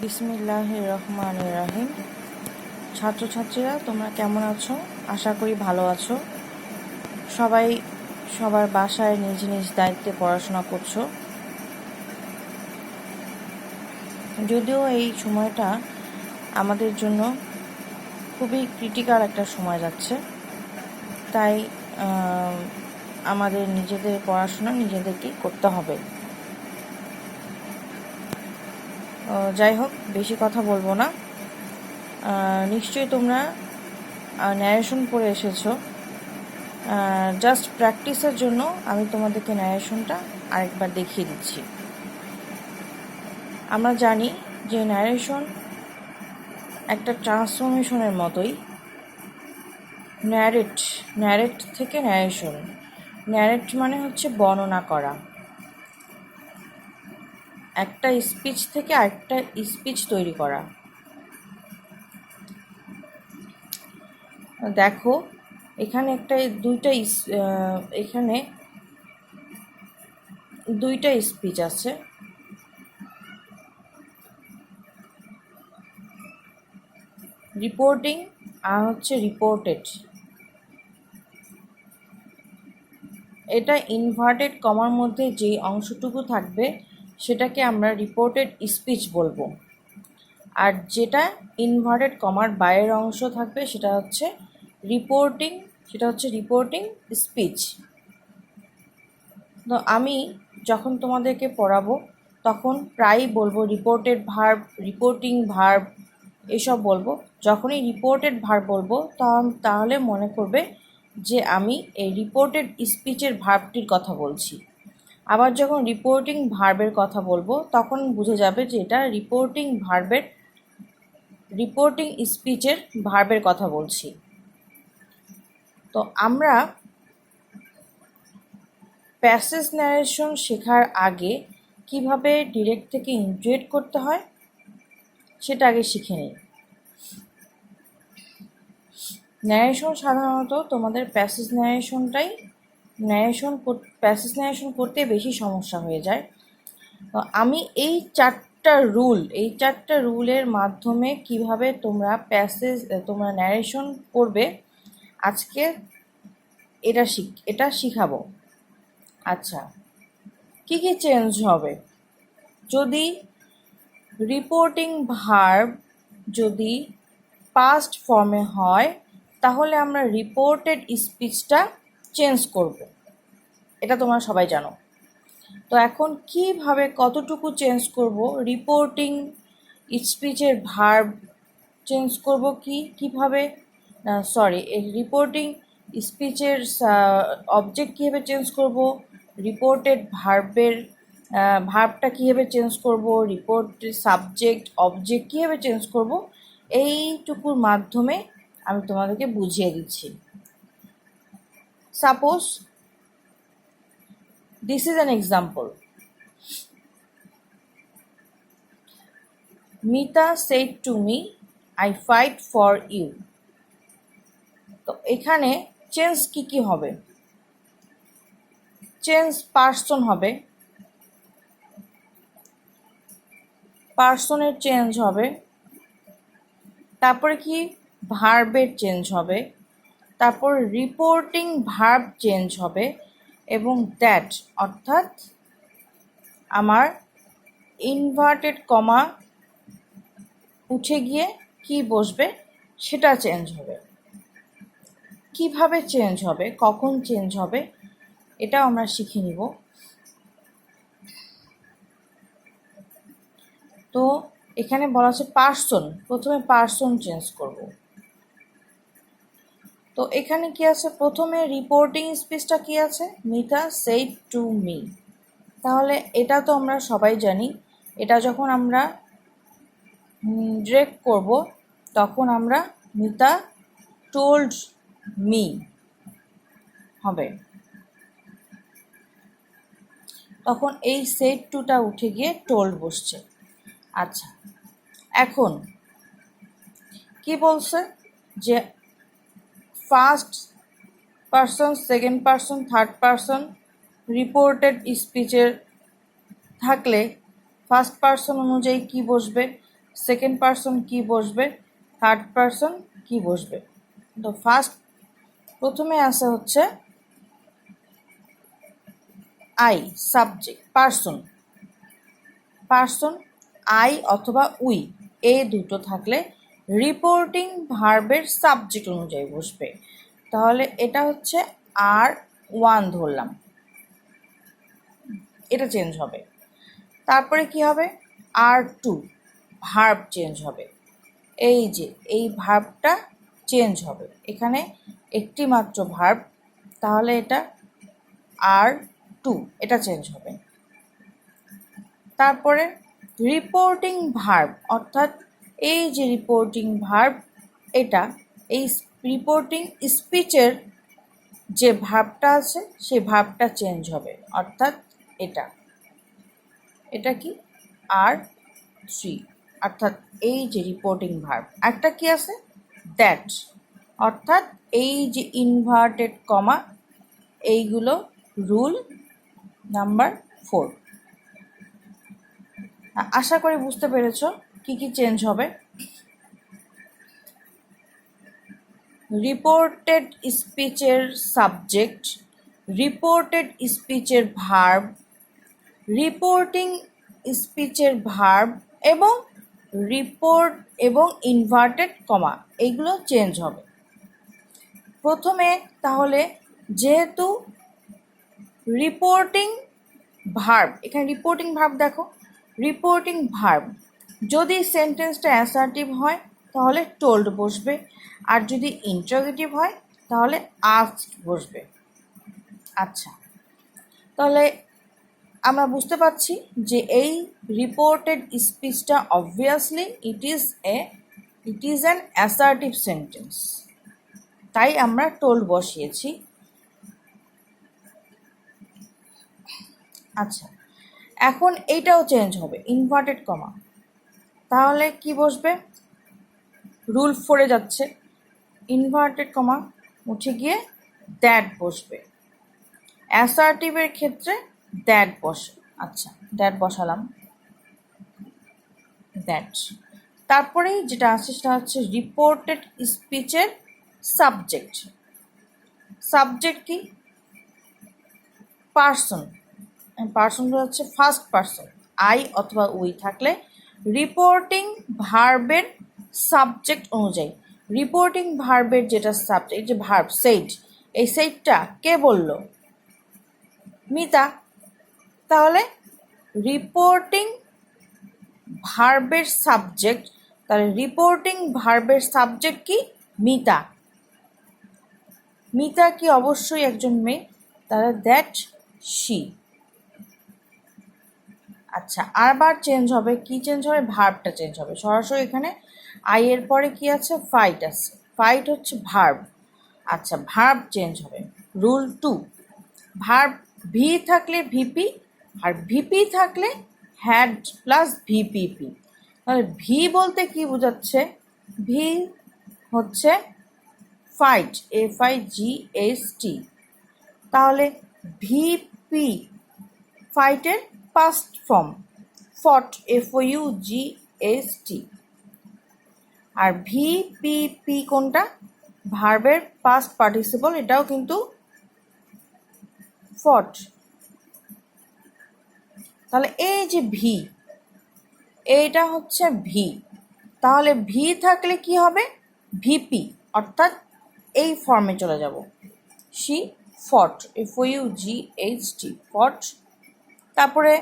বিসমিল্লাহির রহমানির রহিম। ছাত্রছাত্রীরা তোমরা কেমন আছো? আশা করি ভালো আছো। সবাই সবার বাসায় নিজ নিজ দায়িত্বে পড়াশোনা করছো। যদিও এই সময়টা আমাদের জন্য খুবই ক্রিটিক্যাল একটা সময় যাচ্ছে, তাই আমাদের নিজেদের পড়াশোনা নিজেদেরকেই করতে হবে। যাই হোক, বেশি কথা বলবো না। নিশ্চয়ই তোমরা ন্যারেশন পড়ে এসেছো। জাস্ট প্র্যাকটিসের জন্য আমি তোমাদেরকে ন্যারেশনটা আরেকবার দেখিয়ে দিচ্ছি। আমরা জানি যে একটা ট্রান্সফরমেশনের মতোই। ন্যারেট থেকে ন্যারেশন। ন্যারেট মানে হচ্ছে বর্ণনা করা, একটা স্পিচ থেকে আরেকটা স্পিচ তৈরি করা। দেখো, এখানে দুইটা স্পিচ আছে। রিপোর্টিং আর হচ্ছে রিপোর্টেড। এটা ইনভার্টেড কমার মধ্যে যেই অংশটুকু থাকবে সেটাকে আমরা রিপোর্টেড স্পিচ বলবো, আর যেটা ইনভার্টেড কমার বাইরের অংশ থাকবে সেটা হচ্ছে রিপোর্টিং স্পিচ। তো আমি যখন তোমাদেরকে পড়াবো তখন প্রায়ই বলবো রিপোর্টেড ভার্ব, রিপোর্টিং ভার্ব এসব বলবো। যখনই রিপোর্টেড ভার্ব বলবো তাহলে মনে করবে যে আমি এই রিপোর্টেড স্পিচের ভার্বটির কথা বলছি। আবার যখন রিপোর্টিং ভার্বের কথা বলবো তখন বুঝে যাবে যে এটা রিপোর্টিং স্পিচের ভার্বের কথা বলছি। তো আমরা প্যাসেজ ন্যারেশন শেখার আগে কিভাবে ডিরেক্ট থেকে ইন্টুইট করতে হয় সেটা আগে শিখে নিই। ন্যারেশন সাধারণত তোমাদের প্যাসেজ ন্যারেশন করতে বেশি সমস্যা হয়ে যায়। তো আমি এই চারটা রুলের মাধ্যমে কিভাবে তোমরা ন্যারেশন করবে আজকে এটা শিখাবো। আচ্ছা, কি চেঞ্জ হবে? যদি রিপোর্টিং ভার্ব যদি পাস্ট ফর্মে হয় তাহলে আমরা রিপোর্টেড স্পিচটা চেঞ্জ করব, এটা তোমরা সবাই জানো। তো এখন কিভাবে কতটুকু চেঞ্জ করব? রিপোর্টিং স্পিচের ভার্ব চেঞ্জ করব কিভাবে রিপোর্টিং স্পিচের অবজেক্ট কীভাবে চেঞ্জ করব, রিপোর্টেড ভার্বটা কীভাবে চেঞ্জ করব, রিপোর্টেড সাবজেক্ট অবজেক্ট কীভাবে চেঞ্জ করব, এইটুকুর মাধ্যমে আমি তোমাদেরকে বুঝিয়ে দিচ্ছি। Suppose this is an example. Mita said to me, I fight for you. তো এখানে চেঞ্জ কি হবে? চেঞ্জ পার্সন হবে, পার্সনের চেঞ্জ হবে, তারপরে কি ভার্বের চেঞ্জ হবে, তারপর রিপোর্টিং ভার্ব চেঞ্জ হবে, এবং দ্যাট অর্থাৎ আমার ইনভার্টেড কমা উঠে গিয়ে কি বসবে সেটা চেঞ্জ হবে। কিভাবে চেঞ্জ হবে, কখন চেঞ্জ হবে, এটাও আমরা শিখে নিব। তো এখানে বলা আছে পার্সন, প্রথমে পার্সন চেঞ্জ করব। তো এখানে কি আছে? প্রথমে রিপোর্টিং স্পিচটা কি আছে? Mita said to me. তাহলে এটা তো আমরা সবাই জানি, এটা যখন আমরা ডিরেক্ট করব তখন আমরা মিতা টোল্ড মি হবে, তখন এই সেড টুটা উঠে গিয়ে টোল্ড বসছে। আচ্ছা, এখন কি বলছে যে first person, second person, third person reported স্পিচের থাকলে ফার্স্ট পারসন অনুযায়ী কি বসবে? সেকেন্ড পারসন কি বসবে, থার্ড পারসন কি বসবে। তো প্রথমে আসে হচ্ছে আই, সাবজেক্ট, পারসন আই অথবা উই, এই দুটো থাকলে রিপোর্টিং ভার্বের সাবজেক্ট অনুযায়ী বসবে। তাহলে এটা হচ্ছে R1 ধরলাম, এটা চেঞ্জ হবে। তারপরে কি হবে, R2, ভার্ব চেঞ্জ হবে। এই যে এই ভার্বটা চেঞ্জ হবে, এখানে একটি মাত্র ভার্ব, তাহলে এটা R2, এটা চেঞ্জ হবে। তারপরে রিপোর্টিং ভার্ব, অর্থাৎ এই যে রিপোর্টিং ভার্ব, এটা এই রিপোর্টিং স্পিচের যে ভার্বটা আছে সেই ভার্বটা চেঞ্জ হবে, অর্থাৎ এটা কি R3, অর্থাৎ এই যে রিপোর্টিং ভার্ব। একটা কি আছে দ্যাট, অর্থাৎ এই যে ইনভার্টেড কমা, এইগুলো রুল নাম্বার 4। আশা করি বুঝতে পেরেছ কি কি চেঞ্জ হবে। রিপোর্টেড স্পিচের সাবজেক্ট, রিপোর্টেড স্পিচের ভার্ব, রিপোর্টিং স্পিচের ভার্ব এবং রিপোর্ট এবং ইনভার্টেড কমা, এইগুলো চেঞ্জ হবে। প্রথমে তাহলে যেহেতু রিপোর্টিং ভার্ব, এখানে রিপোর্টিং ভার্ব দেখো, রিপোর্টিং ভার্ব যদি সেন্টেন্সটা অ্যাসার্টিভ হয় তাহলে টোল্ড বসবে, আর যদি ইন্টারোগেটিভ হয় তাহলে আস্কড বসবে। আচ্ছা, তাহলে আমরা বুঝতে পারছি যে এই রিপোর্টেড স্পিচটা obviously it is an assertive sentence, তাই আমরা টোল্ড বসিয়েছি। আচ্ছা, এখন এইটাও চেঞ্জ হবে, ইনভার্টেড কমা, তাহলে কি বসবে, রুল 4 যাচ্ছে, ইনভার্টেড কমা উঠে গিয়ে দ্যাট বসবে। অ্যাসার্টিভের ক্ষেত্রে দ্যাট বসে। আচ্ছা, দ্যাট বসালাম, দ্যাট। তারপরেই যেটা আছে সেটা হচ্ছে রিপোর্টেড স্পিচের সাবজেক্ট। সাবজেক্ট কি, পার্সনগুলো হচ্ছে ফার্স্ট পার্সন আই অথবা উই থাকলে রিপোর্টিং ভার্বের সাবজেক্ট অনুযায়ী, রিপোর্টিং ভার্বের যেটা সাবজেক্ট, যে ভার্ব সেইড, এই সেইডটা কে বলল, মিতা। তাহলে রিপোর্টিং ভার্বের সাবজেক্ট, তাহলে রিপোর্টিং ভার্বের সাবজেক্ট কি, মিতা। মিতা কি অবশ্যই একজন মেয়ে, তাহলে দ্যাট শি। আচ্ছা, আরবার চেঞ্জ হবে, কি চেঞ্জ হবে, ভার্বটা চেঞ্জ হবে। সরাসরি এখানে আই এর পরে কি আছে, ফাইট আছে, ফাইট হচ্ছে ভার্ব। আচ্ছা, ভার্ব চেঞ্জ হবে, রুল 2, ভার্ব ভি থাকলে ভিপি, আর ভিপি থাকলে হ্যাড প্লাস ভিপিপি। তাহলে ভি বলতে কি বোঝাচ্ছে, ভি হচ্ছে ফাইট, FIGHT, তাহলে ভিপি ফাইটের পাস্ট ফর্ম, ফট, FOUGST। আর ভিপিপি কোনটা, ভার্বের পাস্ট পার্টিসিপল, এটাও কিন্তু ফট। তাহলে এই যে ভি, এইটা হচ্ছে ভি, তাহলে ভি থাকলে কি হবে, ভিপি, অর্থাৎ এই ফর্মে চলে যাব, শি ফট, FOUGHT, ফট। তারপরে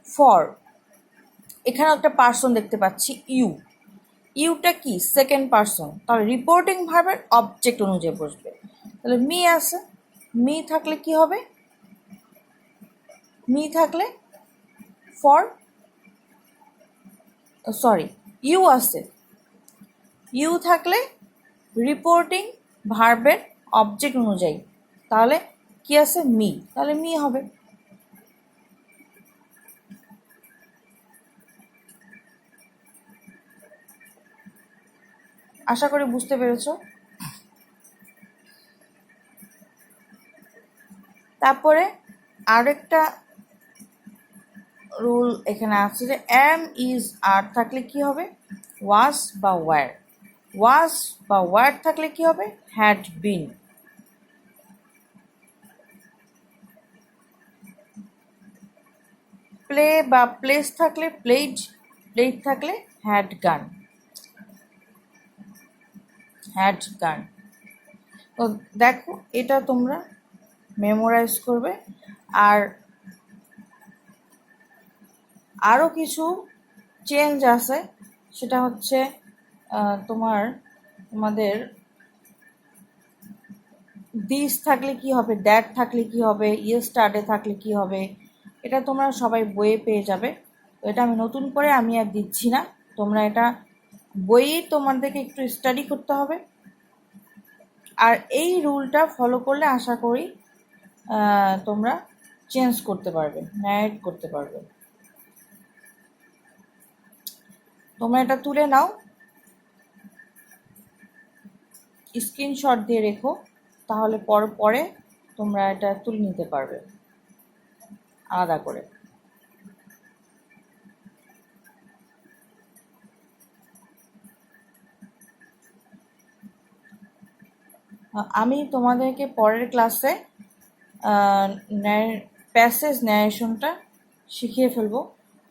ফর, এখানে একটা পার্সন দেখতে পাচ্ছি ইউ, ইউটা কি সেকেন্ড পার্সন, তাহলে রিপোর্টিং ভার্বের অবজেক্ট অনুযায়ী বসবে। তাহলে মি আছে, মি থাকলে কি হবে, মি থাকলে ফর, সরি ইউ আছে, ইউ থাকলে রিপোর্টিং ভার্বের অবজেক্ট অনুযায়ী, তাহলে কি আছে মি, তাহলে মি হবে। আশা করি বুঝতে পেরেছ। তারপরে আরেকটা রুল এখানে আছে যে এম ইজ আর থাকলে কি হবে ওয়াজ বা ওয়্যার, ওয়াজ বা ওয়্যার থাকলে কি হবে হ্যাড বিন, প্লে বা প্লেস থাকলে প্লেড, প্লেড থাকলে হ্যাড গান, হ্যাড গান। তো দেখো এটা তোমরা মেমোরাইজ করবে। আর আরও কিছু চেঞ্জ আছে, সেটা হচ্ছে তোমাদের দিস থাকলে কি হবে, দ্যাট থাকলে কি হবে, ইয়েস্টারডে থাকলে কি হবে, এটা তোমরা সবাই বইয়ে পেয়ে যাবে। তো এটা আমি নতুন করে আমি আর দিচ্ছি না, তোমরা এটা বইয়ে তোমাদেরকে একটু স্টাডি করতে হবে। আর এই রুলটা ফলো করলে আশা করি তোমরা চেঞ্জ করতে পারবে, ন্যারেট করতে পারবে। তোমরা এটা তুলে নাও, স্ক্রিনশট দিয়ে রেখো, তাহলে পরে তোমরা এটা তুলে নিতে পারবে আলাদা করে। আমি তোমাদেরকে পরের ক্লাসে প্যাসেজ ন্যারেশনটা শিখিয়ে ফেলবো।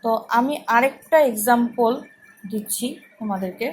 তো আমি আরেকটা এক্সাম্পল দিচ্ছি তোমাদেরকে।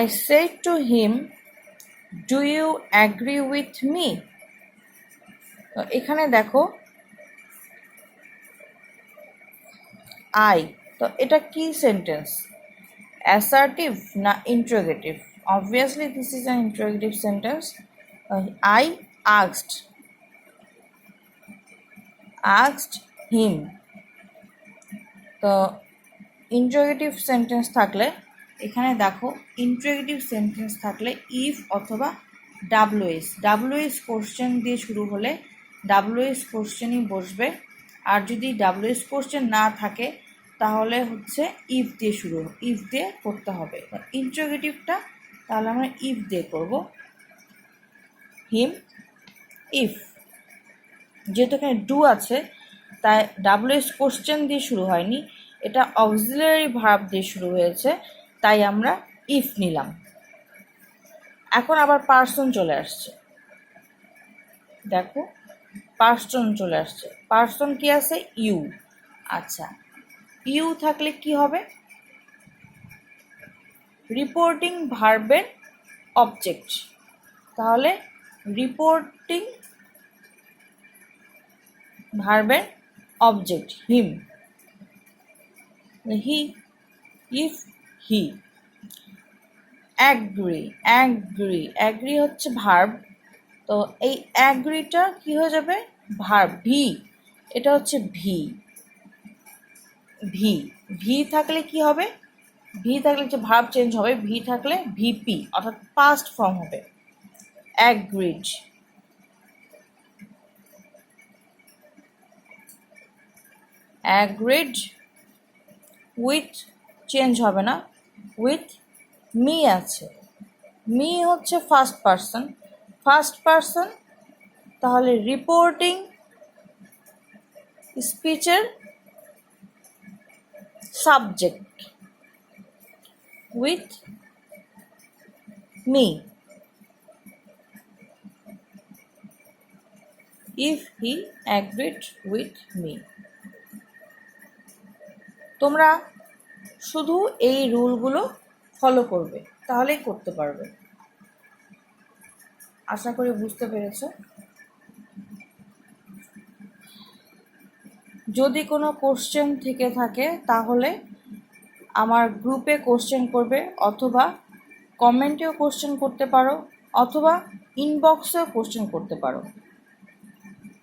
I said to him, do you agree with me? তো এখানে দেখো আই, তো এটা কি সেন্টেন্স, অ্যাসার্টিভ না interrogative? Obviously this is an interrogative sentence. I asked him, তো ইন্টারোগেটিভ সেন্টেন্স থাকলে এখানে দেখো ইন্টারোগেটিভ সেন্টেন্স থাকলে ইফ অথবা ডাব্লিউএস কোশ্চেন দিয়ে শুরু হলে ডাব্লিউএস কোশ্চেনই বসবে। আর যদি ডাব্লিউএস কোশ্চেন না থাকে তাহলে হচ্ছে ইফ দিয়ে করতে হবে। ইন্টারোগেটিভটা তাহলে আমরা ইফ দিয়ে করব, হিম ইফ, যেহেতু এখানে ডু আছে তাই ডাব্লিউএস কোশ্চেন দিয়ে শুরু হয়নি, এটা অক্সিলারি ভার্ব দিয়ে শুরু হয়েছে, তাই আমরা ইফ নিলাম। এখন আবার পার্সন চলে আসছে, দেখো পার্সন চলে আসছে। পার্সন কি আছে ইউ, আচ্ছা ইউ থাকলে কি হবে রিপোর্টিং ভার্বের অবজেক্ট, তাহলে রিপোর্টিং ভার্বের object him, he if he. Agree হচ্ছে ভার্ব, তো এই অ্যাগ্রিটা কি হয়ে যাবে ভার্ব, ভি, এটা হচ্ছে ভি ভি থাকলে কি হবে, ভি থাকলে যে ভার্ব চেঞ্জ হবে, ভি থাকলে ভিপি অর্থাৎ পাস্ট ফর্ম হবে অ্যাগ্রিড। অ্যাগ্রিড উইথ চেঞ্জ হবে না, উইথ মি আছে, মি হচ্ছে ফার্স্ট পার্সন, তাহলে রিপোর্টিং স্পিচের subject with me, if he agreed with me. তোমরা শুধু এই রুলগুলো ফলো করবে, তাহলেই করতে পারবে। আশা করি বুঝতে পেরেছ। যদি কোনো কোশ্চেন থেকে থাকে তাহলে আমার গ্রুপে কোশ্চেন করবে, অথবা কমেন্টেও কোশ্চেন করতে পারো, অথবা ইনবক্সেও কোশ্চেন করতে পারো।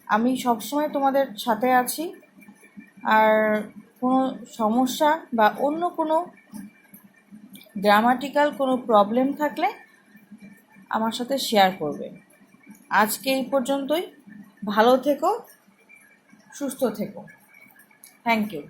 আমি সবসময় তোমাদের সাথে আছি। আর কোনো সমস্যা বা অন্য কোনো গ্রামাটিক্যাল কোনো প্রবলেম থাকলে আমার সাথে শেয়ার করবে। আজকে এই পর্যন্তই। ভালো থেকো, সুস্থ থেকো। Thank you.